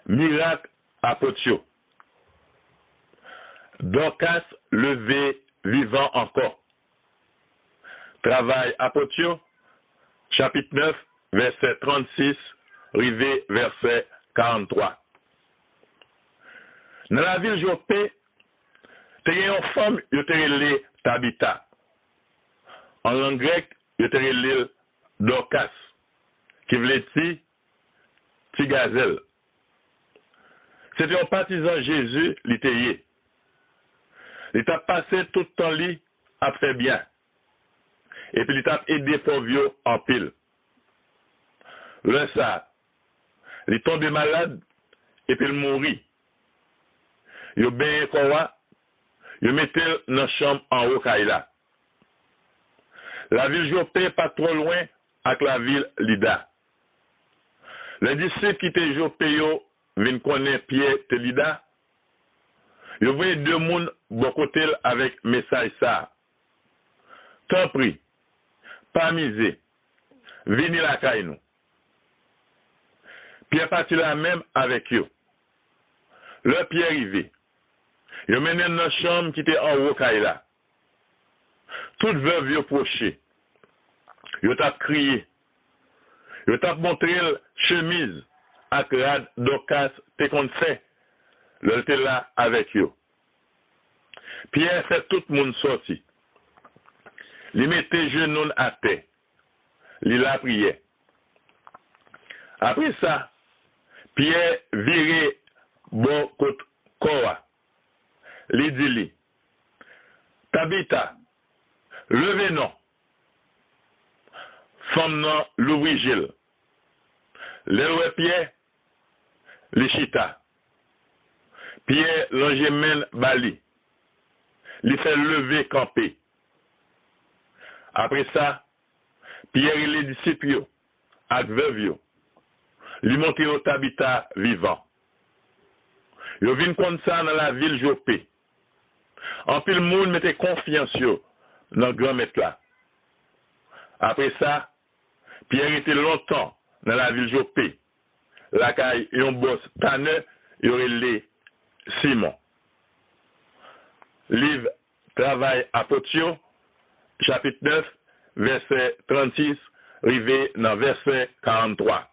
Miracle apotio. Dorcas levé vivant encore. Travail apotio, chapitre 9, verset 36, rivé verset 43. Dans la ville Jopé, il y a une femme qui est Tabitha. En langue grecque, il y a Dorcas, qui veut dire Tigazelle. C'était un partisan Jésus, l'itayé. Il a passé tout le temps li à faire bien. Et puis il a aidé pour vieux en pile. Le ça, il est tombé malade et puis il mourit. Il a bien quoi, il mettait dans la chambre en haut Kaila. La ville Jopé pas trop loin avec la ville Lida. Les disciples qui étaient Jopé viennent connaître Pierre et Lida. Ils voyaient deux personnes beaucoup avec message ça. Tant pris, pas misé, venez la caille nous. Pierre partit là même avec eux. Le Pierre arrivé. Ils mené dans la chambre qui était en haut caille là. Toute veuve yo proché. Ils t'a crié. Ils t'a montré chemise à grade d'ocas te qu'on fait. Le était là avec eux. Pierre fait tout le monde sorti. Il mettait genoux à terre. Il la priait. Après ça, Pierre virait bon côté Cora. Il dit Tabitha, levez non. Femme non, Louis Gilles. Le Pierre, les chita. Pierre l'angemène Bali. Il fait lever camper. Après ça, Pierre et les disciples, avec veuve, lui monter au Tabitha vivant. Ils viennent comme ça dans la ville Jopé. En plus, le monde mettait confiance dans le grand maître là. Après ça, Pierre était longtemps dans la ville Jopé. La caille et un boss tanneux, il y aurait les Simon. Livre Travail apotio, chapitre 9, verset 36, rivé dans verset 43.